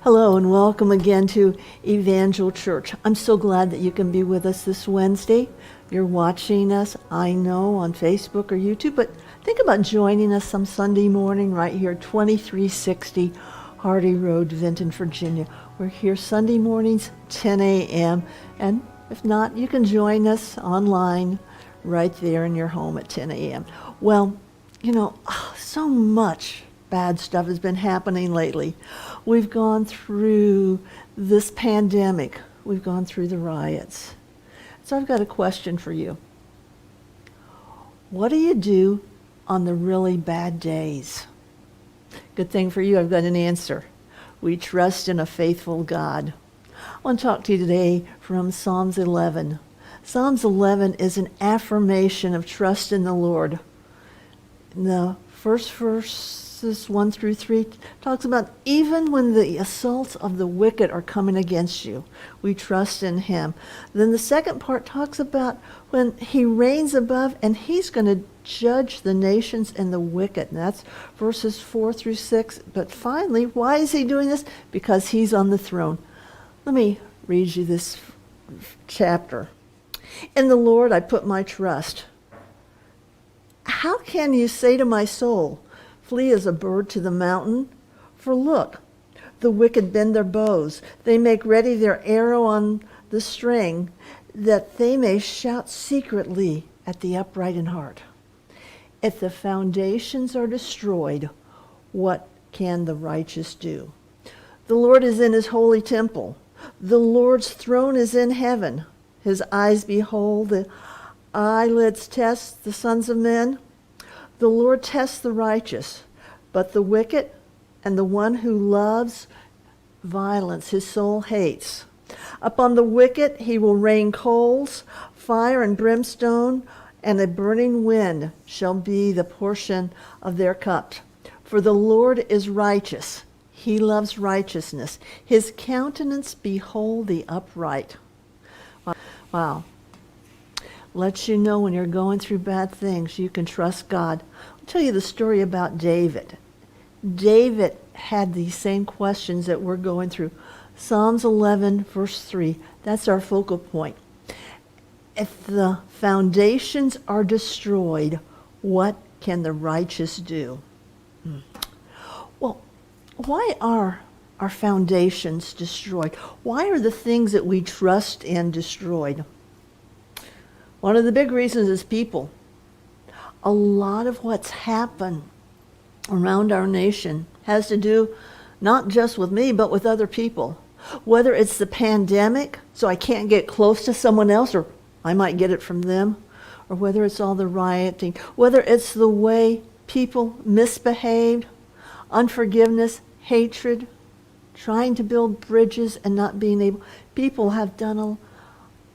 Hello and welcome again to Evangel Church. I'm so glad that you can be with us this Wednesday. You're watching us, I know, on Facebook or YouTube, but think about joining us some Sunday morning right here, 2360 Hardy Road, Vinton, Virginia. We're here Sunday mornings, 10 a.m., and if not, you can join us online right there in your home at 10 a.m. Well, so much bad stuff has been happening lately. We've gone through this pandemic. We've gone through the riots. So I've got a question for you. What do you do on the really bad days? Good thing for you, I've got an answer. We trust in a faithful God. I want to talk to you today from Psalms 11. Psalms 11 is an affirmation of trust in the Lord. In the first verse, 1 through 3 talks about even when the assaults of the wicked are coming against you, we trust in him. Then the second part talks about when he reigns above and he's going to judge the nations and the wicked. And that's verses 4 through 6. But finally, why is he doing this? Because he's on the throne. Let me read you this chapter. In the Lord I put my trust. How can you say to my soul, flee as a bird to the mountain? For look, the wicked bend their bows. They make ready their arrow on the string, that they may shout secretly at the upright in heart. If the foundations are destroyed, what can the righteous do? The Lord is in his holy temple. The Lord's throne is in heaven. His eyes behold, the eyelids test the sons of men. The Lord tests the righteous, but the wicked and the one who loves violence his soul hates. Upon the wicked he will rain coals, fire and brimstone, and a burning wind shall be the portion of their cup. For the Lord is righteous. He loves righteousness. His countenance behold the upright. Wow. Lets you know when you're going through bad things, you can trust God. I'll tell you the story about David. David had these same questions that we're going through. Psalms 11, verse 3, that's our focal point. If the foundations are destroyed, what can the righteous do? Well, why are our foundations destroyed? Why are the things that we trust in destroyed? One of the big reasons is people. A lot of what's happened around our nation has to do not just with me, but with other people. Whether it's the pandemic, so I can't get close to someone else, or I might get it from them, or whether it's all the rioting, whether it's the way people misbehaved, unforgiveness, hatred, trying to build bridges and not being able. People have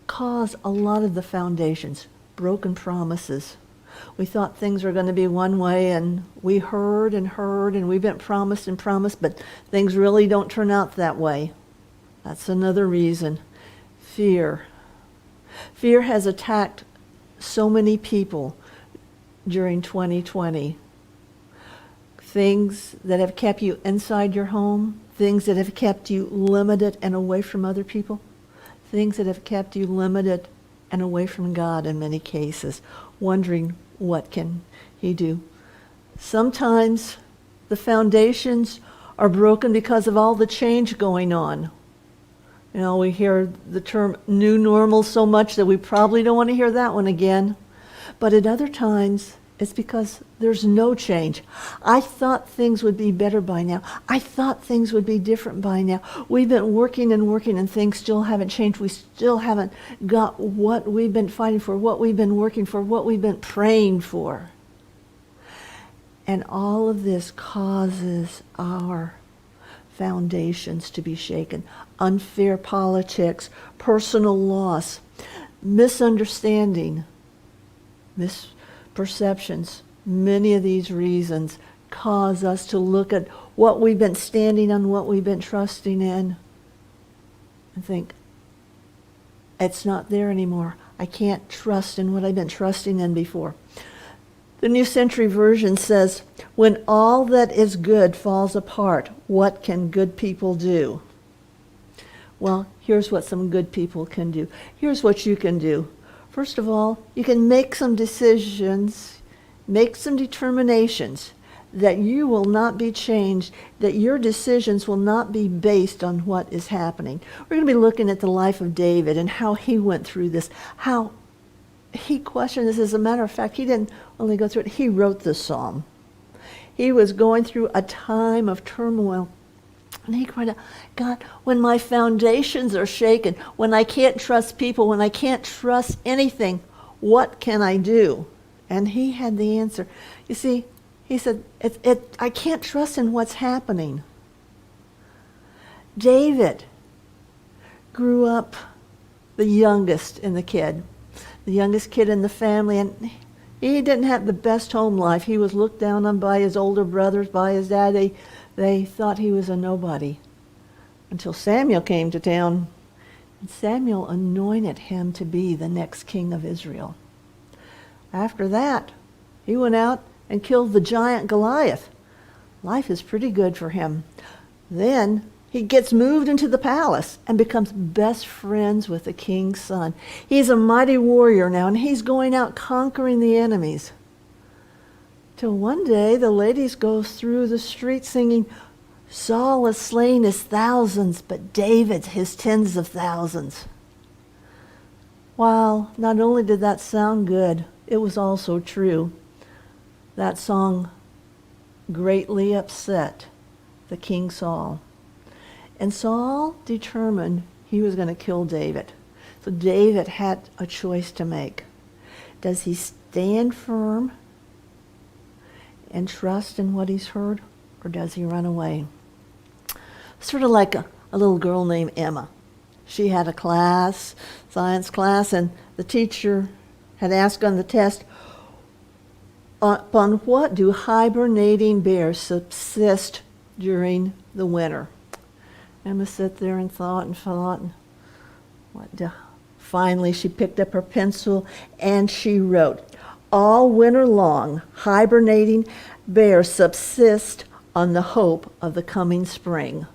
caused a lot of the foundations, broken promises. We thought things were going to be one way, and we heard, and we've been promised and promised, but things really don't turn out that way. That's another reason. Fear. Fear has attacked so many people during 2020. Things that have kept you inside your home, things that have kept you limited and away from other people. Things that have kept you limited and away from God in many cases, wondering what can he do. Sometimes the foundations are broken because of all the change going on. We hear the term new normal so much that we probably don't want to hear that one again. But at other times, it's because there's no change. I thought things would be better by now. I thought things would be different by now. We've been working and things still haven't changed. We still haven't got what we've been fighting for, what we've been working for, what we've been praying for. And all of this causes our foundations to be shaken. Unfair politics, personal loss, misunderstanding, misperceptions. Many of these reasons cause us to look at what we've been standing on, what we've been trusting in, and think, it's not there anymore. I can't trust in what I've been trusting in before. The New Century Version says, when all that is good falls apart, what can good people do? Well, here's what some good people can do. Here's what you can do. First of all, you can make some decisions, make some determinations that you will not be changed, that your decisions will not be based on what is happening. We're going to be looking at the life of David and how he went through this, how he questioned this. As a matter of fact, he didn't only go through it, he wrote the psalm. He was going through a time of turmoil. And he cried out, God, when my foundations are shaken, when I can't trust people, when I can't trust anything, what can I do? And he had the answer. You see, he said, I can't trust in what's happening. David grew up the youngest in the youngest kid in the family, and he didn't have the best home life. He was looked down on by his older brothers, by his dad. They thought he was a nobody until Samuel came to town, and Samuel anointed him to be the next king of Israel. After that, he went out and killed the giant Goliath. Life is pretty good for him. Then he gets moved into the palace and becomes best friends with the king's son. He's a mighty warrior now, and he's going out conquering the enemies. Till one day the ladies go through the street singing, Saul has slain his thousands, but David his tens of thousands. While not only did that sound good, it was also true. That song greatly upset the King Saul. And Saul determined he was going to kill David. So David had a choice to make. Does he stand firm and trust in what he's heard, or does he run away? Sort of like a little girl named Emma. She had a class, science class, and the teacher had asked on the test, upon what do hibernating bears subsist during the winter? Emma sat there and thought, and finally she picked up her pencil and she wrote, all winter long, hibernating bears subsist on the hope of the coming spring.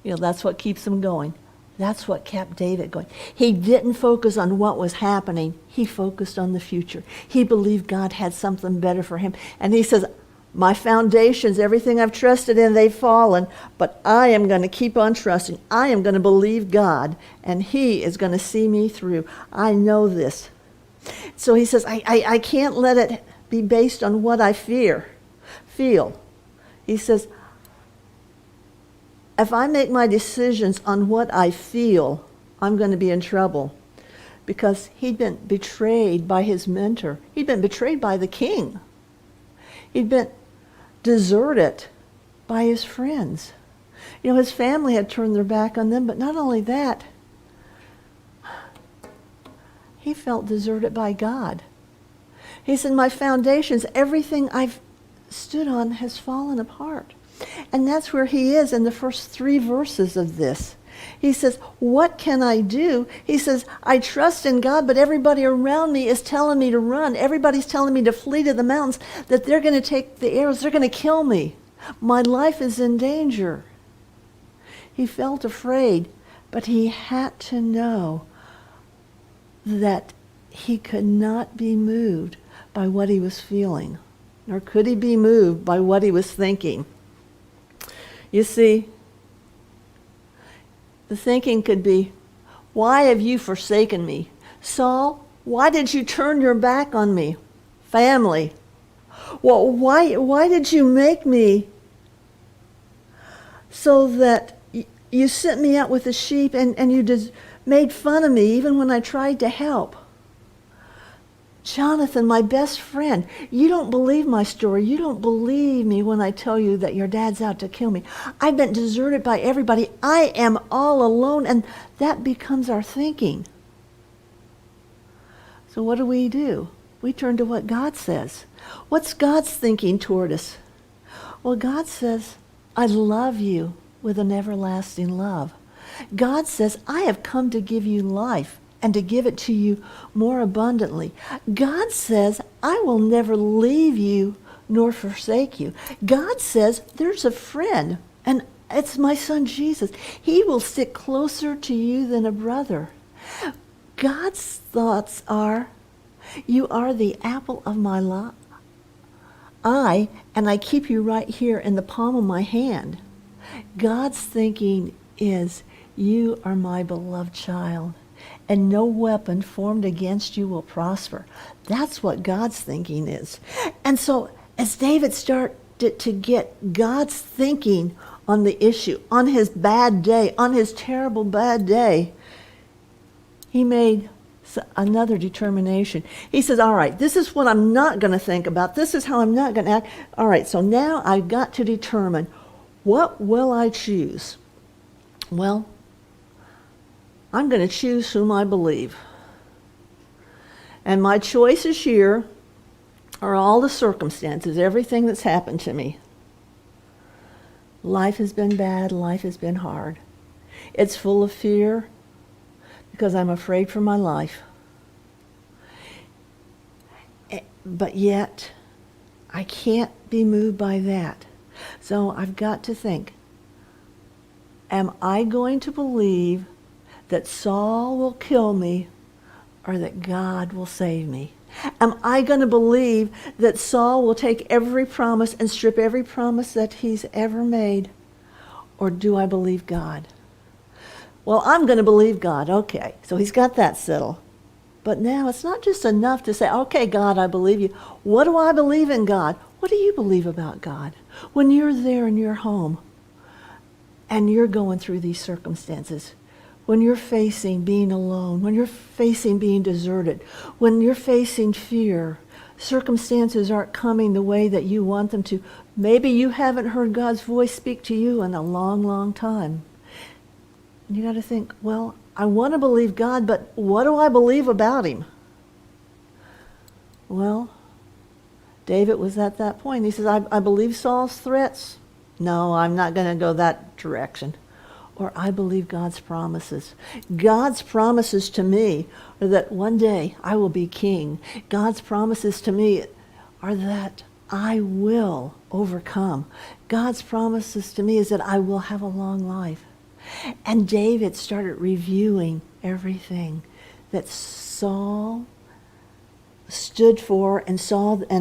You know, that's what keeps them going. That's what kept David going. He didn't focus on what was happening. He focused on the future. He believed God had something better for him. And he says, my foundations, everything I've trusted in, they've fallen, but I am going to keep on trusting. I am going to believe God, and he is going to see me through. I know this. So he says, I can't let it be based on what I feel. He says, if I make my decisions on what I feel, I'm going to be in trouble. Because he'd been betrayed by his mentor. He'd been betrayed by the king. He'd been deserted by his friends. You know, his family had turned their back on them, but not only that, he felt deserted by God. He said, my foundations, everything I've stood on has fallen apart. And that's where he is in the first 3 verses of this. He says, what can I do? He says, I trust in God, but everybody around me is telling me to run. Everybody's telling me to flee to the mountains, that they're going to take the arrows, they're going to kill me. My life is in danger. He felt afraid, but he had to know that he could not be moved by what he was feeling, nor could he be moved by what he was thinking. You see, the thinking could be, why have you forsaken me? Saul, why did you turn your back on me? Family, well, why did you make me so that you sent me out with the sheep and you just made fun of me even when I tried to help? Jonathan, my best friend, you don't believe my story. You don't believe me when I tell you that your dad's out to kill me. I've been deserted by everybody. I am all alone, and that becomes our thinking. So what do? We turn to what God says. What's God's thinking toward us? Well, God says, I love you with an everlasting love. God says, I have come to give you life and to give it to you more abundantly. God says, I will never leave you nor forsake you. God says, there's a friend, and it's my son Jesus. He will stick closer to you than a brother. God's thoughts are, you are the apple of my eye, and I keep you right here in the palm of my hand. God's thinking is, you are my beloved child, and no weapon formed against you will prosper. That's what God's thinking is. And so as David started to get God's thinking on the issue, on his bad day, on his terrible bad day, he made another determination. He says, all right, this is what I'm not going to think about. This is how I'm not going to act. All right, so now I've got to determine, what will I choose? Well, I'm going to choose whom I believe. And my choices here are all the circumstances, everything that's happened to me. Life has been bad. Life has been hard. It's full of fear because I'm afraid for my life. But yet, I can't be moved by that. So I've got to think, am I going to believe that Saul will kill me or that God will save me? Am I going to believe that Saul will take every promise and strip every promise that he's ever made? Or do I believe God? Well, I'm going to believe God. Okay, so he's got that settled. But now it's not just enough to say, okay, God, I believe you. What do I believe in God? What do you believe about God? When you're there in your home and you're going through these circumstances, when you're facing being alone, when you're facing being deserted, when you're facing fear, circumstances aren't coming the way that you want them to. Maybe you haven't heard God's voice speak to you in a long, long time. And you got to think, well, I want to believe God, but what do I believe about him? Well, David was at that point. He says, I believe Saul's threats. No, I'm not going to go that direction. Or I believe God's promises. God's promises to me are that one day I will be king. God's promises to me are that I will overcome. God's promises to me is that I will have a long life. And David started reviewing everything that Saul stood for and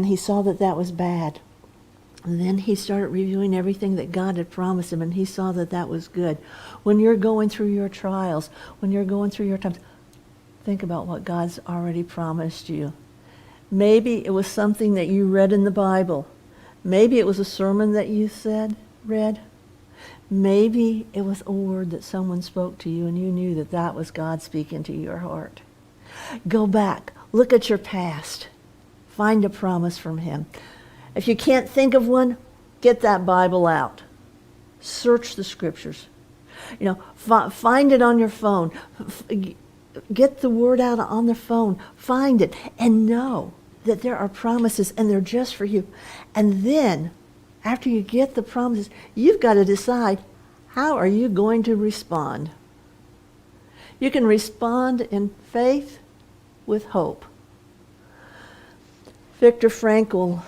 he saw that that was bad. And then he started reviewing everything that God had promised him, and he saw that that was good. When you're going through your trials, when you're going through your times, think about what God's already promised you. Maybe it was something that you read in the Bible. Maybe it was a sermon that you read. Maybe it was a word that someone spoke to you and you knew that that was God speaking to your heart. Go back. Look at your past. Find a promise from him. If you can't think of one, get that Bible out. Search the scriptures. Find it on your phone. Get the word out on the phone. Find it and know that there are promises and they're just for you. And then, after you get the promises, you've got to decide, how are you going to respond? You can respond in faith with hope. Viktor Frankl,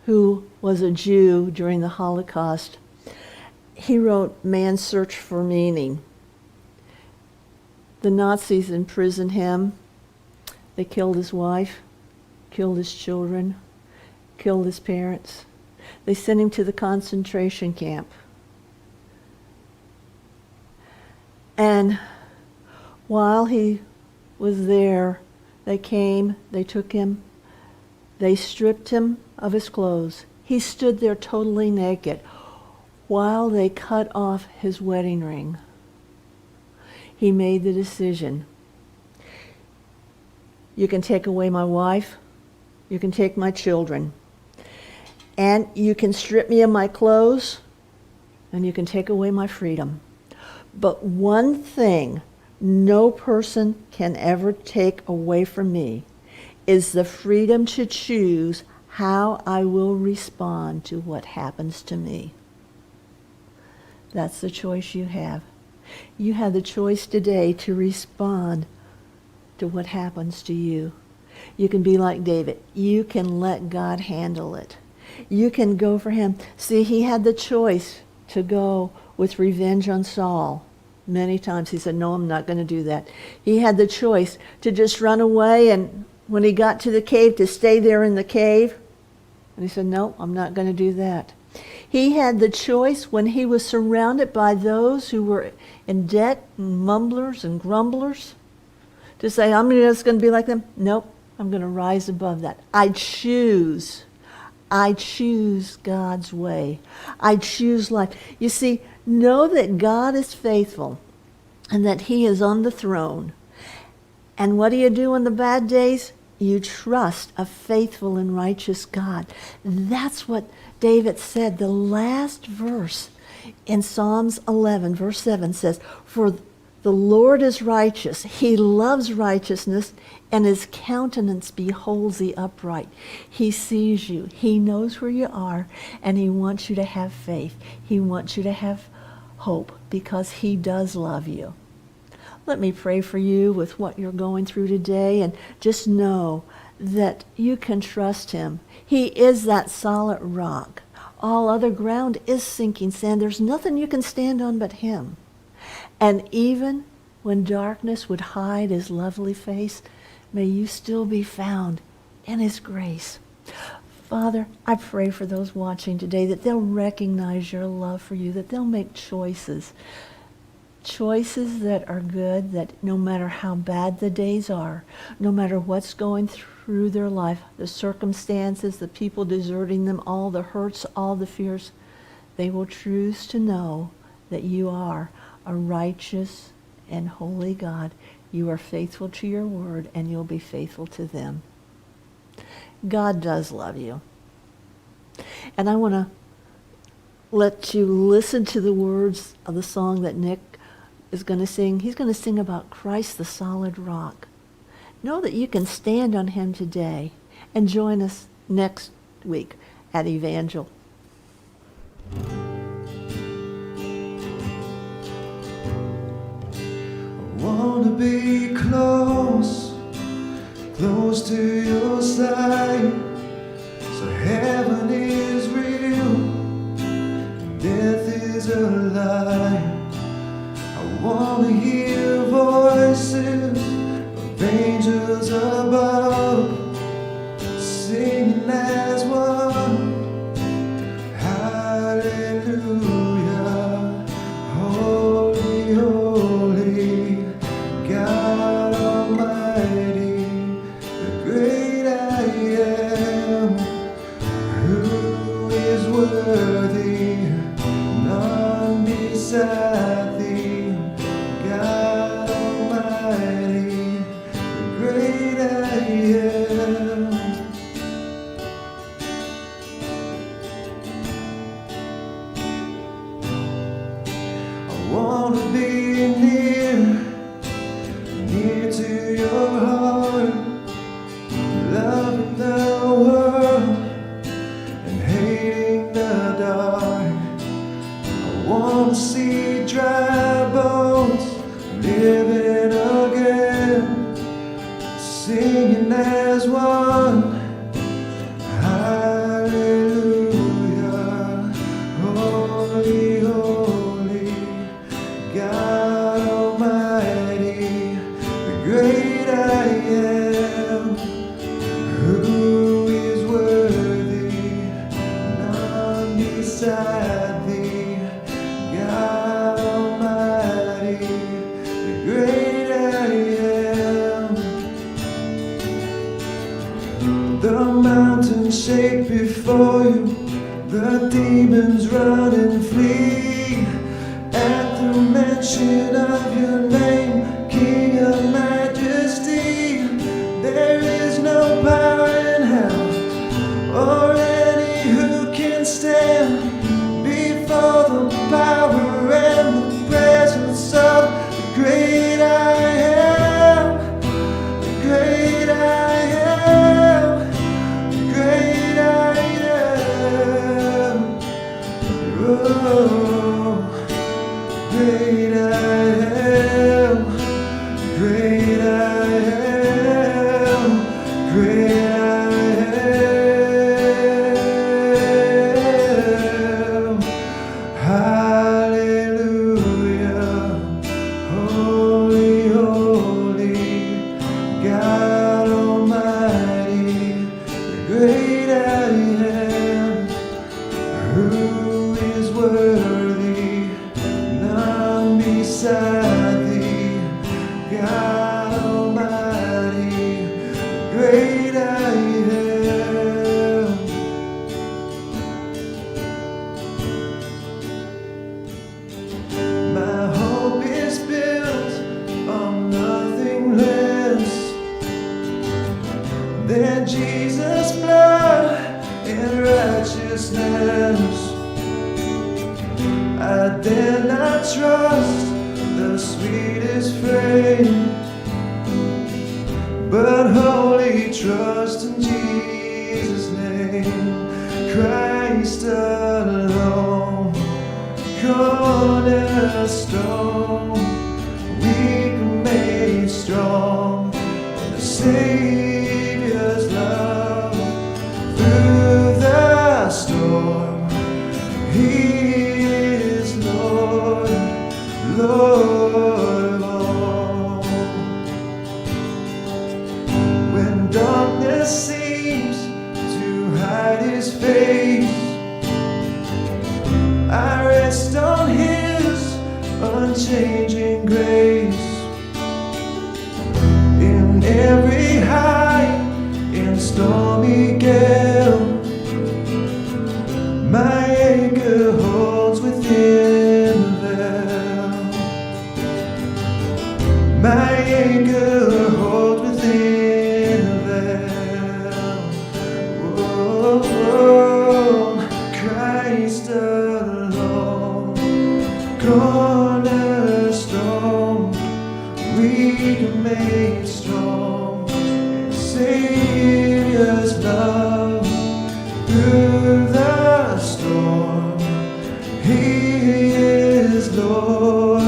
who was a Jew during the Holocaust, he wrote Man's Search for Meaning. The Nazis imprisoned him. They killed his wife, killed his children, killed his parents. They sent him to the concentration camp. And while he was there, they came, they took him, they stripped him of his clothes. He stood there totally naked while they cut off his wedding ring. He made the decision. You can take away my wife, you can take my children, and you can strip me of my clothes, and you can take away my freedom. But one thing no person can ever take away from me is the freedom to choose how I will respond to what happens to me. That's the choice you have. You have the choice today to respond to what happens to you. You can be like David. You can let God handle it. You can go for him. See, he had the choice to go with revenge on Saul. Many times he said, no, I'm not going to do that. He had the choice to just run away, and when he got to the cave, to stay there in the cave. And he said, no, I'm not going to do that. He had the choice when he was surrounded by those who were in debt and mumblers and grumblers to say, I'm just going to be like them. Nope, I'm going to rise above that. I choose God's way. I choose life. You see, know that God is faithful and that he is on the throne. And what do you do in the bad days? You trust a faithful and righteous God. That's what David said. The last verse in Psalms 11, verse 7 says, for the Lord is righteous. He loves righteousness, and his countenance beholds the upright. He sees you. He knows where you are, and he wants you to have faith. He wants you to have hope because he does love you. Let me pray for you with what you're going through today, and just know that you can trust him. He is that solid rock. All other ground is sinking sand. There's nothing you can stand on but him. And even when darkness would hide his lovely face, may you still be found in his grace. Father, I pray for those watching today that they'll recognize your love for you, that they'll make choices that are good, that no matter how bad the days are, no matter what's going through their life, the circumstances, the people deserting them, all the hurts, all the fears, they will choose to know that you are a righteous and holy God. You are faithful to your word, and you'll be faithful to them. God does love you. And I want to let you listen to the words of the song that Nick is going to sing. He's going to sing about Christ the solid rock. Know that you can stand on him today, and join us next week at Evangel. I want to be close to your side, so heaven is real, death is a lie. I want to hear voices of angels above, singing as one, hallelujah, holy, holy, God Almighty, the great I am, who is worthy, none beside thee, God Almighty, the great I am. I want to be near to your heart, loving the world and hating the dark. I want to see dry bones living again, singing as one, hallelujah, holy, holy, God Almighty, the great I am, who is worthy, none beside thee, God Almighty, the great I am. The mountains shake before you, the demons run and flee at the mention of your name, King of Majesty. There is no power in hell or any who can stand before the power and the presence of the great I am, the great I am, the great I am. Oh, great I am, great great I am. Who is worthy? None beside thee, God Almighty, great I am. My hope is built on nothing less than Jesus' blood and righteousness. I dare not trust the sweetest frame, but wholly trust in Jesus' name. Christ alone, cornerstone, weak made strong, the Savior's love through the storm. He is Lord, Lord of all. When darkness seems to hide His face, I rest on His unchanging grace. In every high and stormy gale, my anchor holds within the veil. My anchor holds within the veil. Oh, Christ alone, cornerstone, weak made strong, Savior's love through the storm. He is Lord,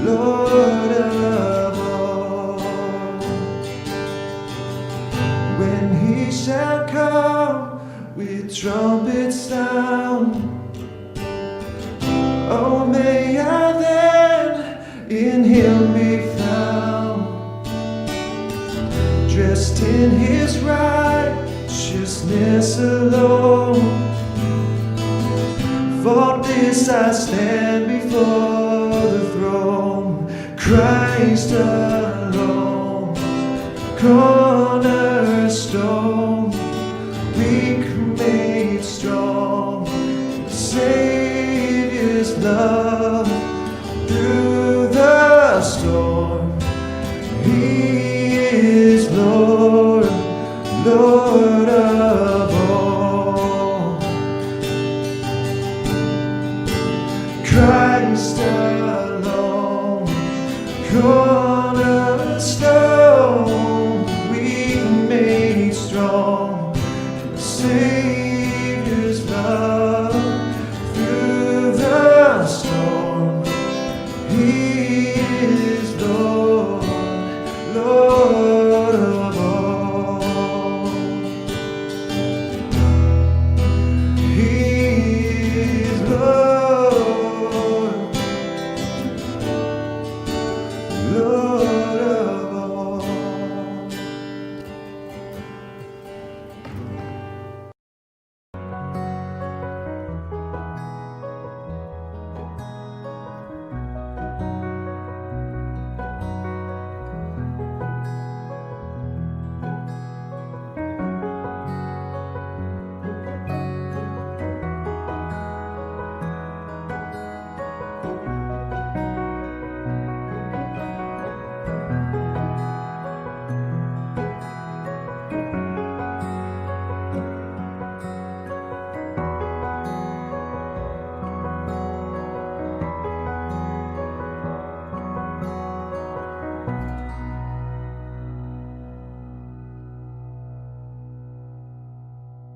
Lord of all. When He shall come with trumpet sound, oh, may I then in Him be found, dressed in His righteousness alone. For this I stand before the throne. Christ alone, cornerstone, weak made strong, Savior's love through the storm. He is Lord, Lord of all. Christ alone, cornerstone, we made strong, Savior.